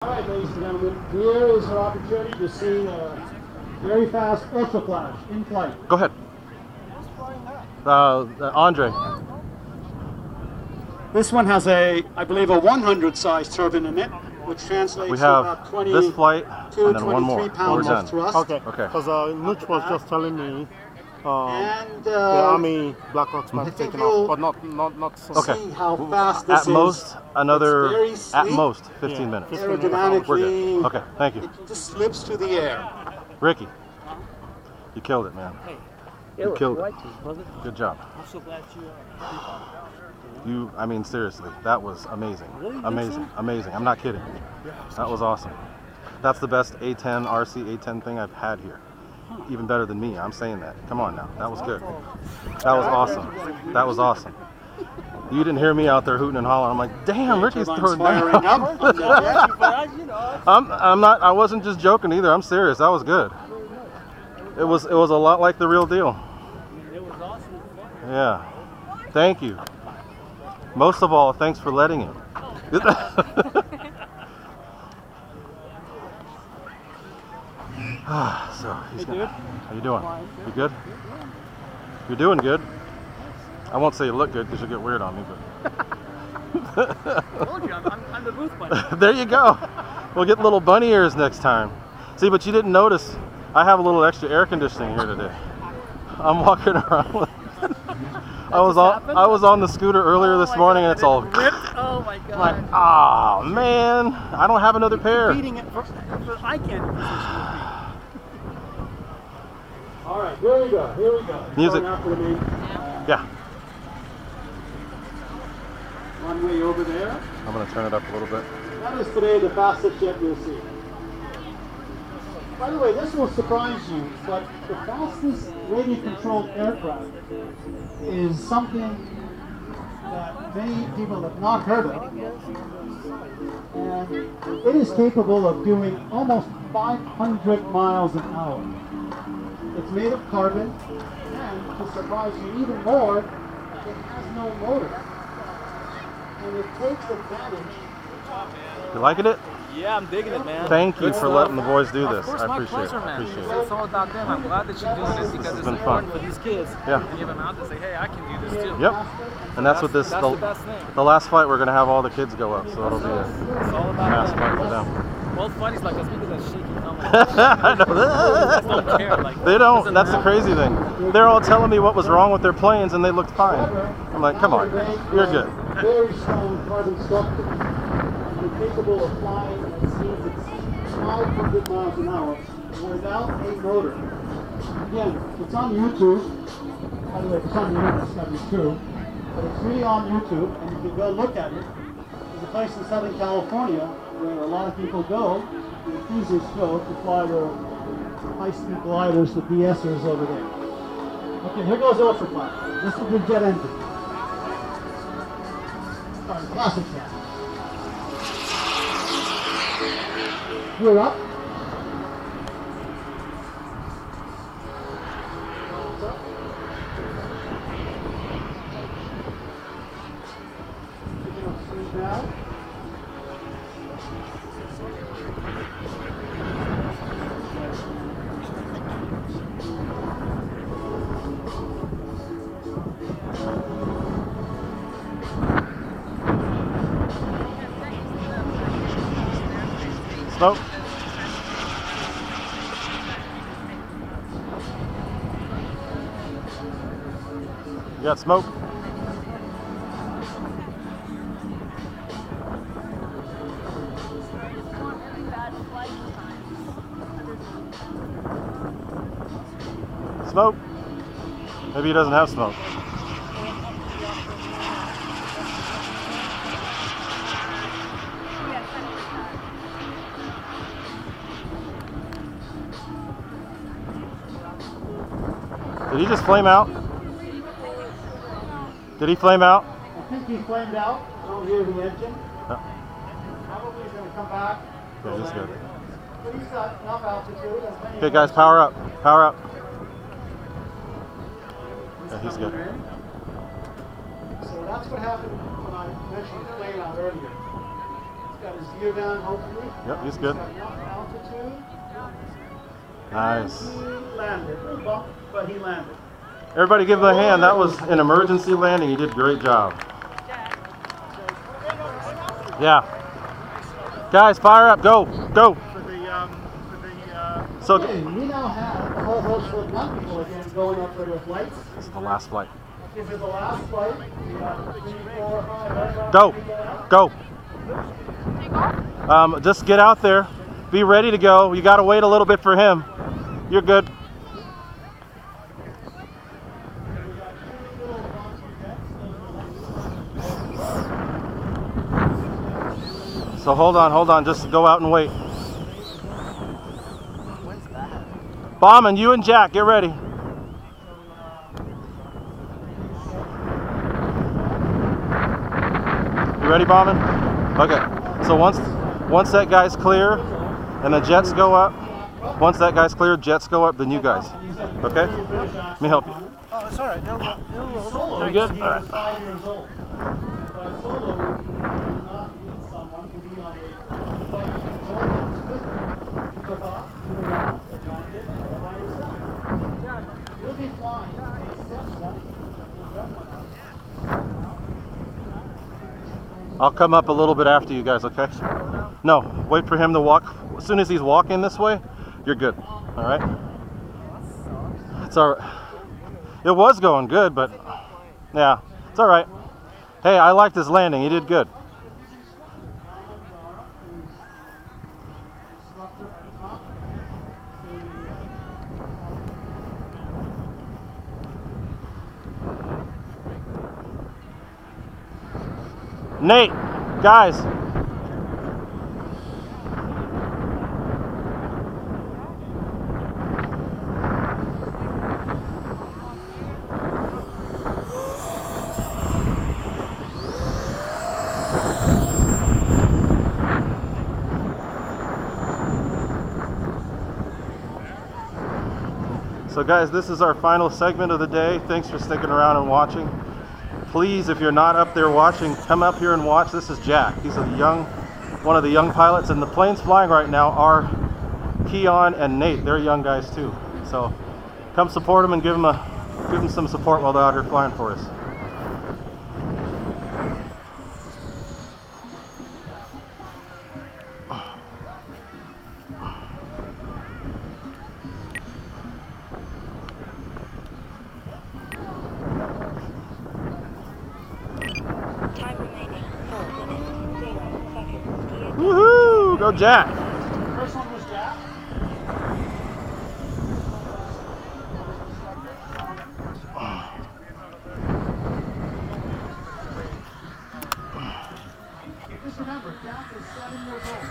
All right, ladies and gentlemen, here is our opportunity to see a very fast ultra flash in flight. Go ahead. Andre. This one has a, I believe, a 100 size turbine in it, which translates We to have about 20 this flight to and then one more. 23 pounds We're done. of thrust. Okay. Okay. Because Nuch was just telling me And the Army Black Ops might have taken off, but not so. Okay. see how fast this At most, another, It's very at sleek. most, 15 minutes. 15 minutes. Aerodynamically, We're good. Okay, thank you. it just slips to the air. Ricky, you killed it, man. You killed it. wasn't it? Good job. I'm so glad I mean, seriously, that was amazing. Really? You think Amazing, so? amazing. I'm not kidding. That was awesome. That's the best A10, RC A10 thing I've had here. Even better than me, I'm saying that. Come on now, that was good. That was awesome. That was awesome. You didn't hear me out there hooting and hollering. I'm like, damn, Ricky's Turbine's throwing firing down. up. I'm not. I wasn't just joking either. I'm serious. That was good. It was a lot like the real deal. It was awesome. Yeah. Thank you. Most of all, thanks for letting him. So he's good. How you doing? You good? You're doing good. I won't say you look good because you'll get weird on me, but I told you, I'm the booth bunny. there you go. We'll get little bunny ears next time. See, but you didn't notice. I have a little extra air conditioning here today. I'm walking around with. I was on the scooter earlier this morning and it's all ripped. Oh my god. like, ah, man, I don't have another pair. Beating it for eye candy position All right, here we go. Here we go. Music. Going after the main Yeah, runway over there. I'm gonna turn it up a little bit. That is today the fastest jet you'll see. By the way, this will surprise you, but the fastest radio-controlled aircraft is something that many people have not heard of. And it is capable of doing almost 500 miles an hour. It's made of carbon, and to surprise you even more, it has no motor. And it takes advantage. You liking it? Yeah, I'm digging it, man. Thank you for letting the boys do Of this. course, I my appreciate it. pleasure, man. Appreciate it. It's all about them. I'm glad that you're doing this because it's been important fun. for these kids. Yeah. To give them out to say, hey, I can do this too. Yep. And that's what this That's the best thing. the last flight we're gonna have all the kids go up, so it'll be a It's all fast about flight for them. them. Well, it's funny, it's like us because that shaky helmet. I know. They don't care. Like, They don't. doesn't That's the matter. crazy thing. They're all telling me what was wrong with their planes, and they looked fine. I'm like, come on, you're good. Very strong carbon structure. You're capable of flying at speeds exceeding 500 miles an hour without a motor. Again, it's on YouTube. By the way, it's on YouTube, it's gotta be true. But it's really on YouTube, and you can go look at it. There's a place in Southern California where a lot of people go, the enthusiasts go, to fly their high-speed gliders, the DSers over there. Okay, here goes Ultrafly. This is the jet engine. Sorry, classic jet. We're up. Picking up speed now. Smoke. You got smoke? Smoke? Maybe he doesn't have smoke. Did he just flame out? Did he flame out? I think he flamed out. I don't hear the engine. Probably he's going to come back. Yeah, he's good. But he's got enough altitude. Okay, guys, power up. Power up. Yeah, he's good. So that's what happened when I mentioned flame out earlier. Got his gear down, hopefully. Yep, he's good. Got enough altitude. Nice. He landed. A little bump, but he landed. Everybody give him a hand. That was an emergency landing. He did a great job. Yeah. Guys, fire up. Go. Go. So Okay, we now have a whole host of young people again going up for their flights. this is the last flight. This is the last flight. We have 3, 4, 5 aircraft. Go. Go. Just get out there. Be ready to go. You got to wait a little bit for him. You're good. So hold on. Just go out and wait. Bombing, you and Jack, get ready. You ready, Bombing? Okay. So once that guy's clear and the jets go up, once that guy's clear, jets go up, then you guys. Okay? Let me help you. Oh, it's alright. You good? All right. 5 years old. But solo, you do not need someone to be on a flight control. You took off, you were down, and John did, by yourself. You'll be flying a 7 I'll come up a little bit after you guys, okay? No, wait for him to walk. As soon as he's walking this way, you're good. All right? It's all right. It was going good, but yeah, it's all right. Hey, I liked his landing. He did good. Nate, guys. So guys, this is our final segment of the day. Thanks for sticking around and watching. Please, if you're not up there watching, come up here and watch. This is Jack. He's one of the young pilots, and the planes flying right now are Keon and Nate. They're young guys too. So come support them and give them some support while they're out here flying for us. Woohoo! Go Jack! First one was Jack. Just remember, Jack is 7 years old.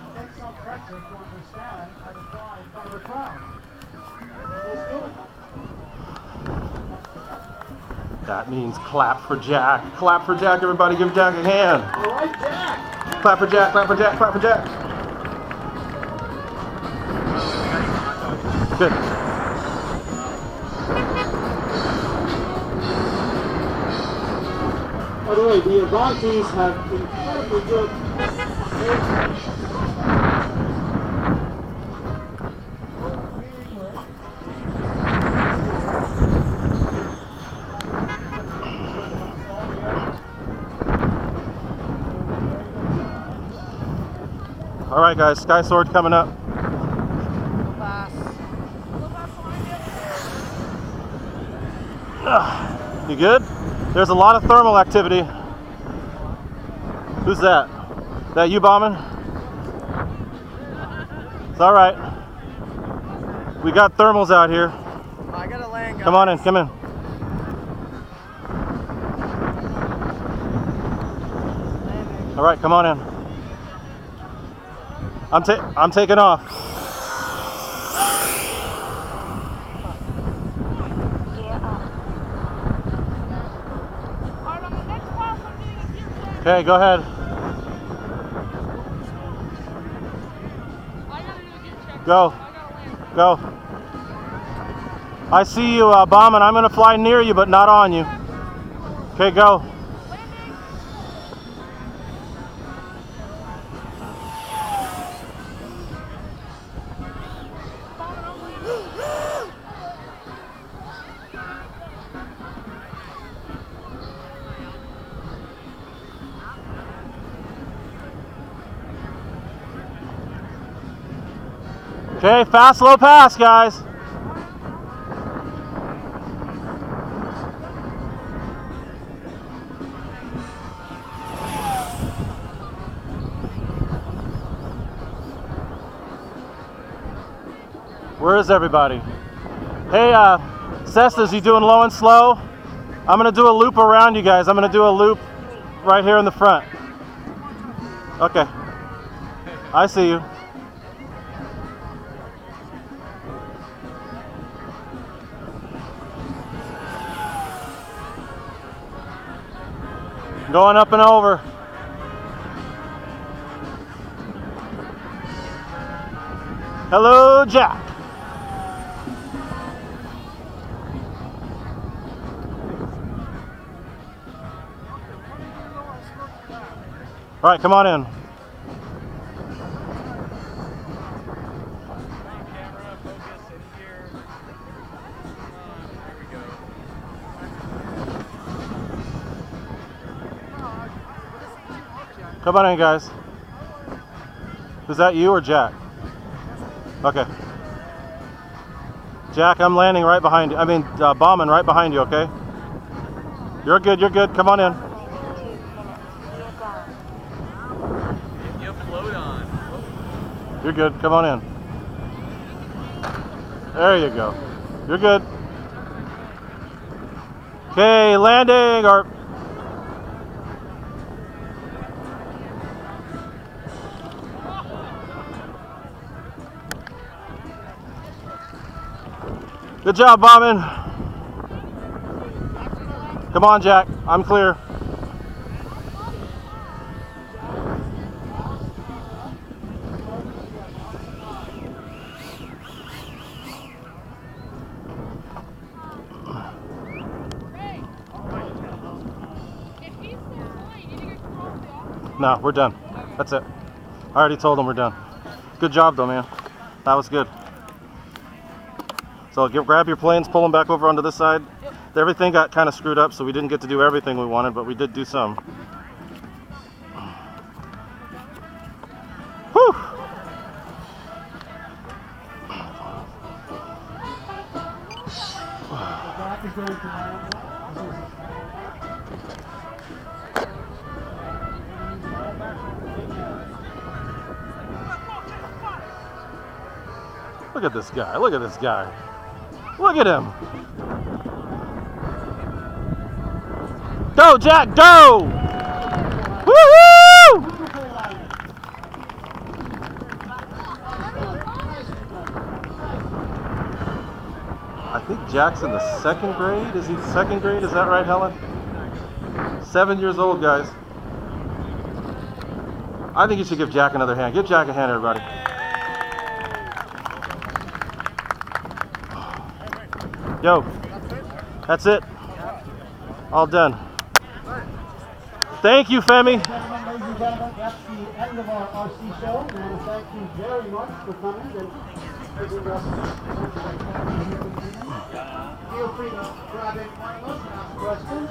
It takes some pressure to understand how to fly in front of a crowd. He's doing it. That means clap for Jack. Clap for Jack, everybody. Give Jack a hand. All right, Jack. Clap for Jack, clap for Jack, clap for Jack. Good. By the way, the Avantis have incredibly good air. All right, guys, Sky Sword coming up. You good? There's a lot of thermal activity. Who's that? That you bombing? It's all right. We got thermals out here. I gotta land, guys. Come on in, come in. All right, come on in. I'm taking off. Okay, go ahead. Go. Go. I see you bombing. I'm going to fly near you, but not on you. Okay, go. Okay, fast, slow pass, guys. Where is everybody? Hey, Cestas, you doing low and slow? I'm gonna do a loop around you guys. I'm gonna do a loop right here in the front. Okay. I see you. Going up and over. Hello, Jack. All right, come on in. Come on in, guys. Is that you or Jack? Okay. Jack, I'm landing right behind you. I mean, bombing right behind you, okay? You're good, you're good. Come on in. You float on. You're good. Come on in. There you go. You're good. Okay, landing or... Good job, bombing. Come on, Jack. I'm clear. No, we're done. That's it. I already told them we're done. Good job, though, man. That was good. So grab your planes, pull them back over onto this side. Everything got kind of screwed up, so we didn't get to do everything we wanted, but we did do some. Whew! Look at this guy, look at this guy. Look at him. Go, Jack, go! Woo-hoo! I think Jack's in the second grade. Is he second grade? Is that right, Helen? 7 years old, guys. I think you should give Jack another hand. Give Jack a hand, everybody. Yo, that's it. All done. Thank you, Femi. Gentlemen, ladies and gentlemen, that's the end of our RC show. And thank you very much for coming and giving us. Feel free to grab in pointless and ask questions.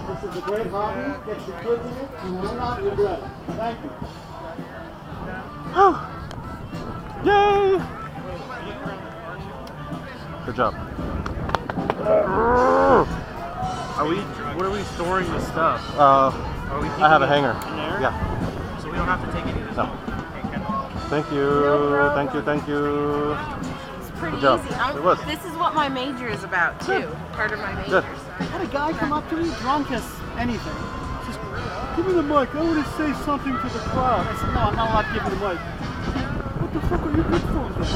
This is a great hobby. Get your kids in it. You will not regret it. Thank you. Yay! Good job. Where are we storing the stuff? Are we I have a hanger. In there? Yeah. So we don't have to take any of this? No. Thank you. Thank you. Thank you. It's pretty Good job. easy. It was. This is what my major is about too. Part of my major. Good. I had a guy come up to me, drunk as anything. Just, give me the mic, I want to say something to the crowd. I said, no, I'm not allowed to give you the mic. What the fuck are you good for then?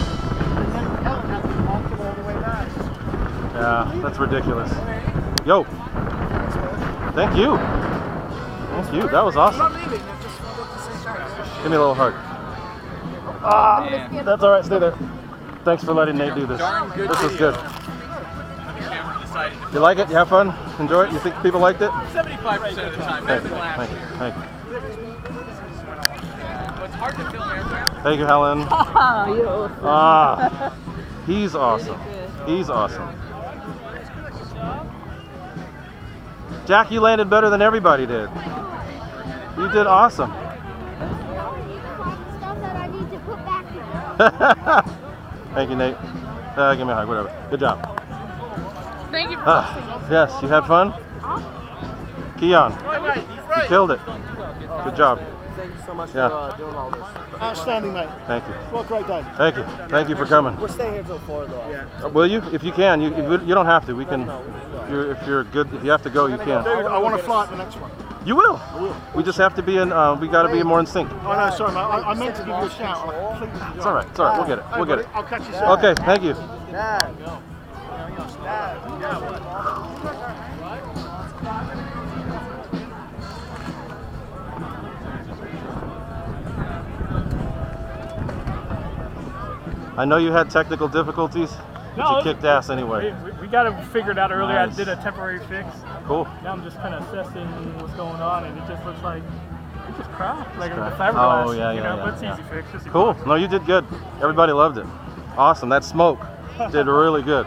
And then Helen had to walk him all the way back. Yeah, that's ridiculous. Yo. Thank you. Thank you. That was awesome. Give me a little hug. That's all right. Stay there. Thanks for letting Nate do this. This was good. You like it? You have fun? Enjoy it? You think people liked it? 75% of the time, better than last year. Thank you. It's hard to film aircraft. Thank you, Helen. Ah, he's awesome. He's awesome. Jack, you landed better than everybody did. You did awesome. Stuff that I need to put back in. Thank you, Nate. Give me a hug, whatever. Good job. Thank you for listening. Yes, you had fun? Keon, you killed it. Good job. Thank you so much Yeah. for doing all this. Outstanding, mate. Thank you. What a great day. Thank you. Thank you for coming. We're staying here till 4 though. Yeah. Will you? If you can. You don't have to. We can. If you're good, if you have to go, you can. Dude, I want to fly at the next one. You will. We just have to be in. We got to be more in sync. Oh no, sorry, mate. I meant to give you a shout. I completely It's all right. It's all right. We'll get it. We'll get it. I'll catch you soon. Okay. Thank you. Dad. I know you had technical difficulties, but you kicked ass anyway. We got it figured out earlier. Nice. I did a temporary fix. Cool. Now I'm just kind of assessing what's going on, and it just looks like it's just crap, like the crap. fiberglass. Oh, yeah, you yeah, know, yeah, but it's yeah. easy fix. Just Cool. No, you did good. Everybody loved it. Awesome. That smoke did really good.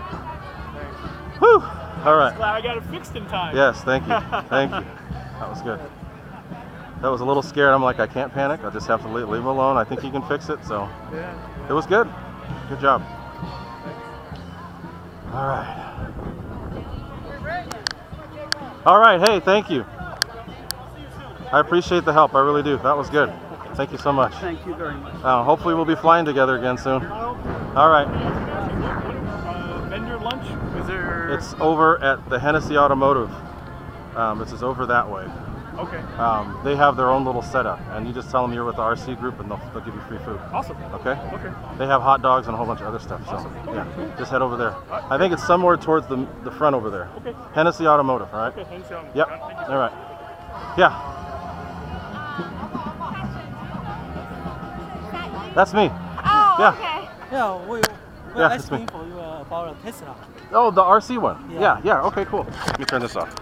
Whew. All right. Glad I got it fixed in time. Yes. Thank you. Thank you. That was good. That was a little scared. I'm like, I can't panic. I just have to leave him alone. I think he can fix it. So Yeah. it was good. Good job. All right. All right. Hey, thank you. I appreciate the help. I really do. That was good. Thank you so much. Thank you very much. Hopefully we'll be flying together again soon. All right. Vendor lunch? Is there? It's over at the Hennessy Automotive. This is over that way. Okay. They have their own little setup, and you just tell them you're with the RC group, and they'll give you free food. Awesome. Okay? Okay. They have hot dogs and a whole bunch of other stuff. So yeah, just head over there. I think it's somewhere towards the front over there. Okay. Hennessy Automotive. All right. Okay. Thanks, John. Yep. Thank you. All right. Yeah. That's me. Oh, Yeah. okay. Yeah, we're Yeah, it's me. asking for you about a Tesla. Oh, the RC one. Yeah. Yeah. Okay. Cool. Let me turn this off.